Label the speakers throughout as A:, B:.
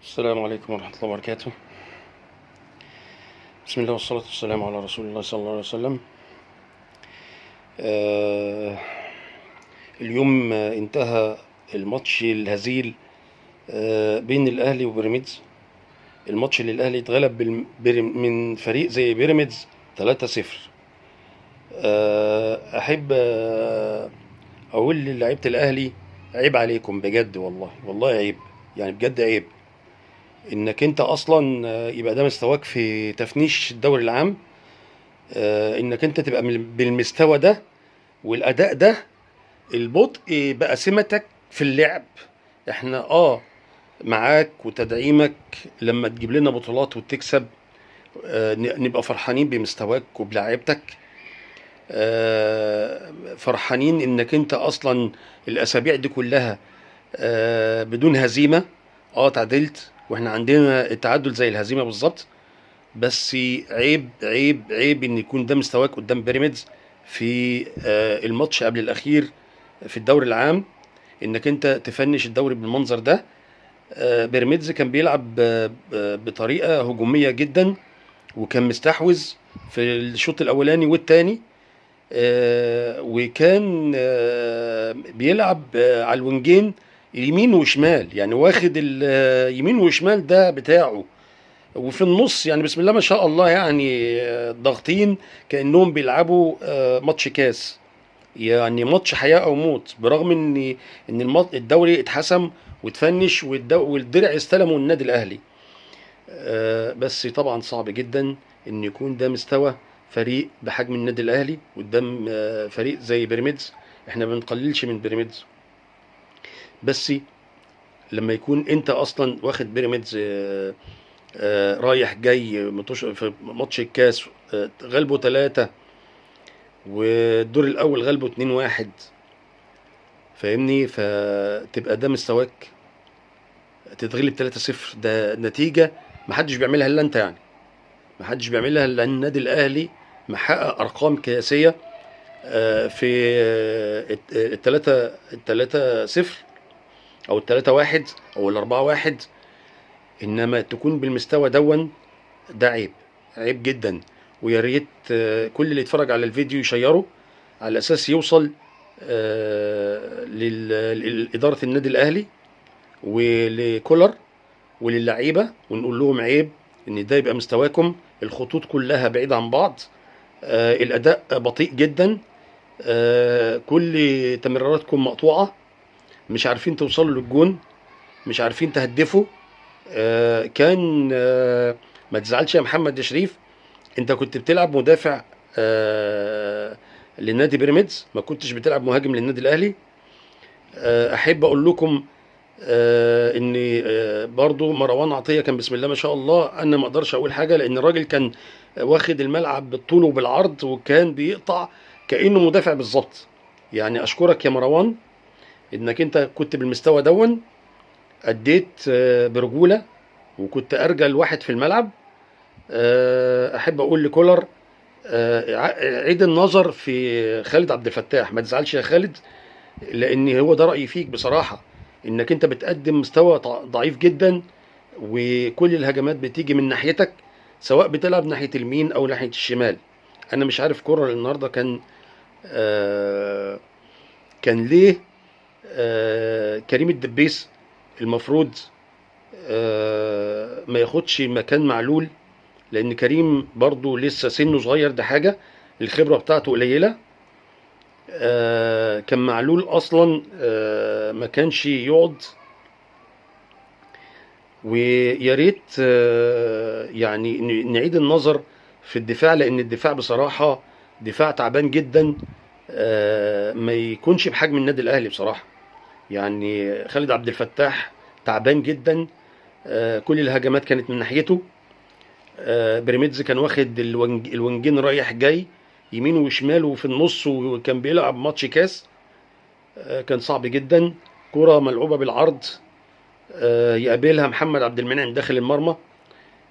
A: السلام عليكم ورحمة الله وبركاته. بسم الله والصلاة والسلام على رسول الله صلى الله عليه وسلم. آه اليوم انتهى الماتش الهزيل بين الأهلي وبيراميدز. الماتش اللي الأهلي اتغلب من فريق زي بيراميدز 3-0. أحب أقول للاعيبة الأهلي عيب عليكم بجد، والله عيب، يعني بجد عيب انك انت اصلا يبقى ده مستواك في تفنيش الدوري العام. انك انت تبقى بالمستوى ده والاداء ده، البطء بقى سمتك في اللعب. احنا معاك وتدعيمك لما تجيب لنا بطولات وتكسب، نبقى فرحانين بمستواك وبلاعيبتك. فرحانين انك انت اصلا الاسابيع دي كلها بدون هزيمة. تعادلت، واحنا عندنا التعادل زي الهزيمة بالظبط. بس عيب عيب عيب ان يكون ده مستواك قدام بيراميدز في الماتش قبل الاخير في الدوري العام، انك انت تفنش الدوري بالمنظر ده. بيراميدز كان بيلعب بطريقة هجومية جدا، وكان مستحوذ في الشوط الاولاني والتاني. وكان بيلعب على الوينجين يمين وشمال، يعني واخد اليمين وشمال ده بتاعه، وفي النص يعني بسم الله ما شاء الله، يعني ضاغطين كأنهم بيلعبوا ماتش كاس، يعني ماتش حياة او موت، برغم ان الدوري اتحسم وتفنش والدرع استلموا النادي الاهلي. بس طبعا صعب جدا ان يكون ده مستوى فريق بحجم النادي الاهلي قدام فريق زي بيراميدز. احنا ما بنقللش من بيراميدز، بس لما يكون انت اصلا واخد بيراميدز رايح جاي في ماتش الكاس، غلبه 3، والدور الاول غلبه 2-1، فاهمني؟ فتبقى ده مستواك تتغلب 3-0، ده نتيجة محدش بيعملها الا انت، يعني محدش بيعملها الا النادي الاهلي، محقق ارقام قياسية في التلاتة صفر او ال3-1 او ال4-1. انما تكون بالمستوى ده عيب، عيب جدا. ويا ريت كل اللي يتفرج على الفيديو يشيره على اساس يوصل لإدارة النادي الاهلي ولكولر وللعيبة، ونقول لهم عيب ان ده يبقى مستواكم. الخطوط كلها بعيدة عن بعض، الاداء بطيء جدا، كل تمريراتكم مقطوعة، مش عارفين توصلوا للجون، مش عارفين تهدفوا. كان ما تزعلش يا محمد يا شريف، انت كنت بتلعب مدافع للنادي بيراميدز، ما كنتش بتلعب مهاجم للنادي الاهلي. احب اقول لكم ان برضو مروان عطية كان بسم الله ما شاء الله. انا ما اقدرش اقول حاجة لان الراجل كان واخد الملعب بالطول وبالعرض، وكان بيقطع كأنه مدافع بالظبط. يعني اشكرك يا مروان انك انت كنت بالمستوى اديت برجولة، وكنت ارجل واحد في الملعب. احب اقول لكولر عيد النظر في خالد عبد الفتاح، ما تزعلش يا خالد، لان هو ده رأيي فيك بصراحة، انك انت بتقدم مستوى ضعيف جدا، وكل الهجمات بتيجي من ناحيتك، سواء بتلعب ناحية اليمين او ناحية الشمال. انا مش عارف كولر النهارده كان ليه كريم الدبيس المفروض ما ياخدش مكان معلول، لان كريم برضو لسه سنه صغير، ده حاجة الخبرة بتاعته قليلة. كان معلول اصلا ما كانش يقعد. ويا ريت يعني نعيد النظر في الدفاع، لان الدفاع بصراحة دفاع تعبان جدا، ما يكونش بحجم النادي الاهلي بصراحة. يعني خالد عبد الفتاح تعبان جدا، كل الهجمات كانت من ناحيته. بيراميدز كان واخد الونجين رايح جاي يمين وشمال وفي النص، وكان بيلعب ماتش كاس. كان صعب جدا، كرة ملعوبة بالعرض يقابلها محمد عبد المنعم داخل المرمى.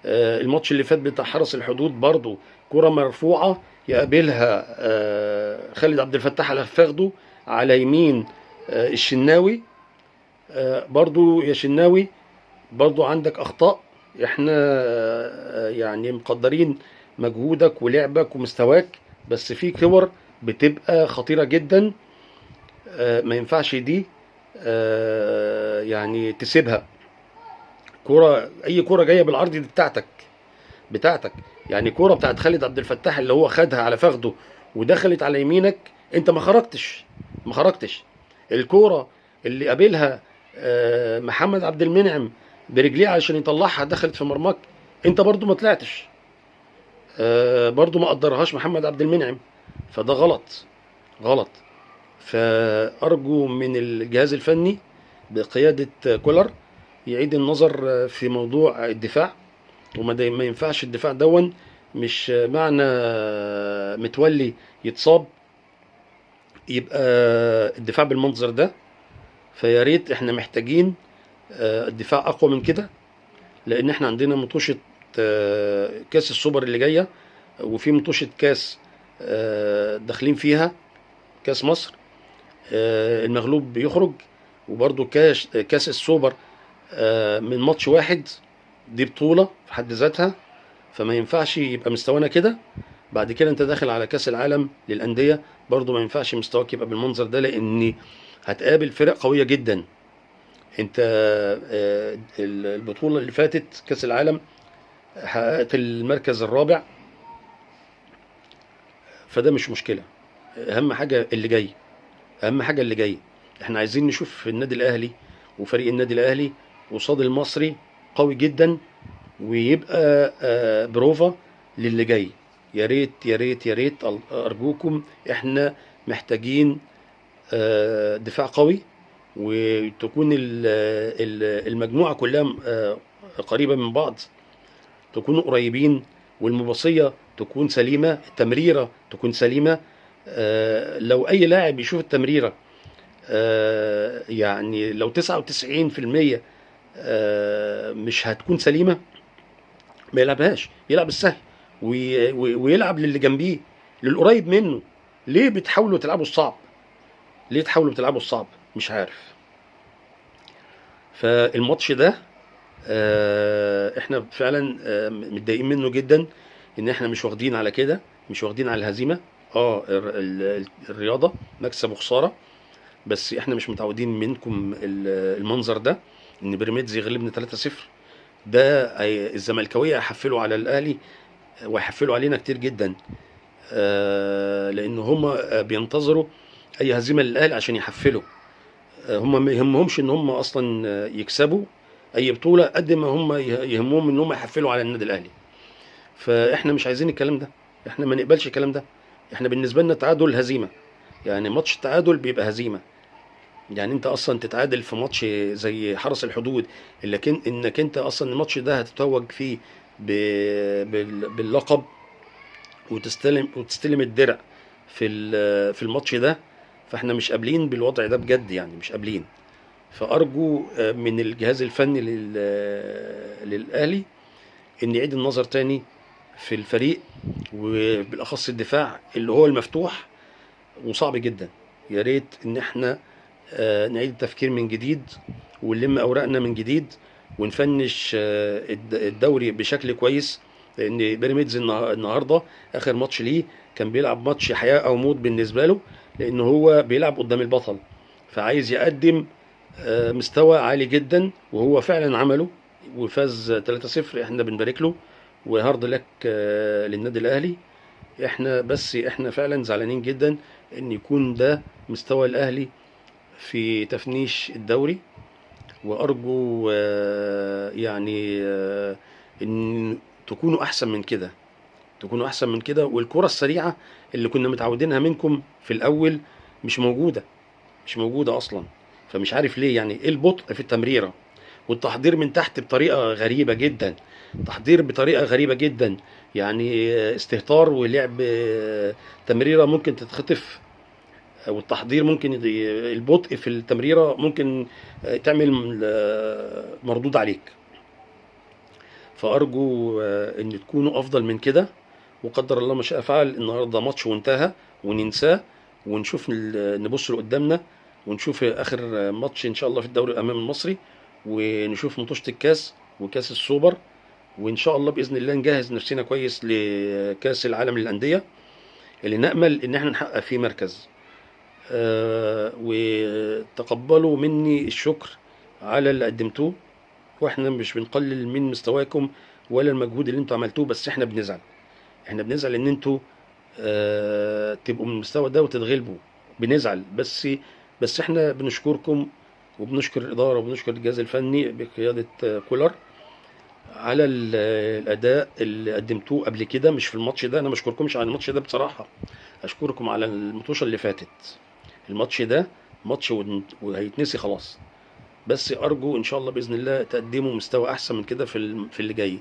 A: الماتش اللي فات بتاع حرس الحدود برضو كرة مرفوعة يقابلها خالد عبد الفتاح على فخده على يمين الشناوي. برضو يا شناوي برضو عندك اخطاء. احنا يعني مقدرين مجهودك ولعبك ومستواك، بس في كور بتبقى خطيرة جدا. ما ينفعش دي يعني تسيبها. كرة، اي كرة جاية بالعرض دي بتاعتك. يعني كرة بتاعت خالد عبد الفتاح اللي هو خدها على فخده ودخلت على يمينك، انت ما خرجتش. الكرة اللي قابلها محمد عبد المنعم برجليه علشان يطلعها دخلت في مرماك، انت برضو ما طلعتش. برضو ما قدرهاش محمد عبد المنعم، فده غلط. فأرجو من الجهاز الفني بقيادة كولر يعيد النظر في موضوع الدفاع. ما ينفعش الدفاع دون. مش معنى متولي يتصاب يبقى الدفاع بالمنظر ده. فيا ريت، احنا محتاجين الدفاع اقوى من كده، لان احنا عندنا مطوشه كاس السوبر اللي جايه، وفي مطوشه كاس داخلين فيها كاس مصر. المغلوب بيخرج، وبرضو كاس السوبر من ماتش واحد، دي بطولة في حد ذاتها. فما ينفعش يبقى مستوانا كده. بعد كده انت داخل على كاس العالم للأندية، برضو ما ينفعش مستواك يبقى بالمنظر ده، لان هتقابل فرق قوية جدا. انت البطولة اللي فاتت كاس العالم حققت المركز الرابع، فده مش مشكلة. اهم حاجة اللي جاي. احنا عايزين نشوف النادي الاهلي وفريق النادي الاهلي قصاد المصري قوي جدا، ويبقى بروفا للي جاي. يا ريت يا ريت يا ريت ارجوكم، احنا محتاجين دفاع قوي، وتكون المجموعة كلها قريبة من بعض، تكونوا قريبين، والمباصية تكون سليمة، التمريرة تكون سليمة. لو اي لاعب يشوف التمريرة يعني لو 99% مش هتكون سليمة، ما يلعبهاش، يلعب السهل ويلعب للي جنبيه، للقريب منه. ليه بتحاولوا تلعبوا الصعب؟ مش عارف. فالماتش ده احنا فعلا متضايقين منه جدا، ان احنا مش واخدين على كده، مش واخدين على الهزيمة. الرياضة مكسب وخسارة، بس احنا مش متعودين منكم المنظر ده، ان بيراميدز يغلبنا 3-0. ده الزملكاويه هيحفلوا على الاهلي وهيحفلوا علينا كتير جدا، لان هم بينتظروا اي هزيمه للاهلي عشان يحفلوا. هم ما يهمهمش ان هم اصلا يكسبوا اي بطوله، قد ما هم يهمهم ان هم يحفلوا على النادي الاهلي. فاحنا مش عايزين الكلام ده، احنا ما نقبلش الكلام ده. احنا بالنسبه لنا تعادل هزيمه، يعني ماتش التعادل بيبقى هزيمه. يعني انت اصلا تتعادل في ماتش زي حرس الحدود، انك انت اصلا الماتش ده هتتوج فيه باللقب، وتستلم الدرع في الماتش ده. فاحنا مش قابلين بالوضع ده بجد، يعني مش قابلين. فارجو من الجهاز الفني للاهلي ان يعيد النظر تاني في الفريق، وبالاخص الدفاع اللي هو المفتوح وصعب جدا. يا ريت ان احنا نعيد التفكير من جديد، ونلم اوراقنا من جديد، ونفنش الدوري بشكل كويس. لان بيراميدز النهارده اخر ماتش ليه كان بيلعب ماتش حياه او موت بالنسبه له، لان هو بيلعب قدام البطل، فعايز يقدم مستوى عالي جدا، وهو فعلا عمله وفاز 3-0. احنا بنبارك له وهارد لك للنادي الاهلي. احنا فعلا زعلانين جدا ان يكون ده مستوى الاهلي في تفنيش الدوري. وارجو يعني ان تكونوا احسن من كده. والكرة السريعة اللي كنا متعودينها منكم في الاول مش موجودة اصلا. فمش عارف ليه، يعني ايه البطء في التمريرة والتحضير من تحت بطريقة غريبة جدا. يعني استهتار ولعب تمريرة ممكن تتخطف، والتحضير ممكن البطء في التمريرة ممكن تعمل مردود عليك. فأرجو أن تكونوا أفضل من كده، وقدر الله ما شاء فعل. النهاردة ماتش وانتهى وننساه، ونشوف نبص لقدامنا، ونشوف آخر ماتش إن شاء الله في الدوري أمام المصري، ونشوف مطوشة الكاس وكاس السوبر، وان شاء الله باذن الله نجهز نفسنا كويس لكاس العالم للانديه اللي نامل ان احنا نحقق فيه مركز. وتقبلوا مني الشكر على اللي قدمتوه، واحنا مش بنقلل من مستواكم ولا المجهود اللي انتوا عملتوه، بس احنا بنزعل. احنا بنزعل ان انتوا تبقوا من المستوى ده وتتغلبوا، بنزعل. بس احنا بنشكركم وبنشكر الإدارة وبنشكر الجهاز الفني بقيادة كولر على الأداء اللي قدمتوه قبل كده، مش في الماتش ده. أنا ما أشكركمش على الماتش ده بصراحة، أشكركم على المطوشة اللي فاتت. الماتش ده ماتش وهيتنسي خلاص، بس أرجو إن شاء الله بإذن الله تقدموا مستوى أحسن من كده في اللي جاي.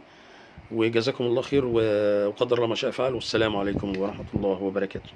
A: وجزاكم الله خير، وقدر الله ما شاء فعل، والسلام عليكم ورحمة الله وبركاته.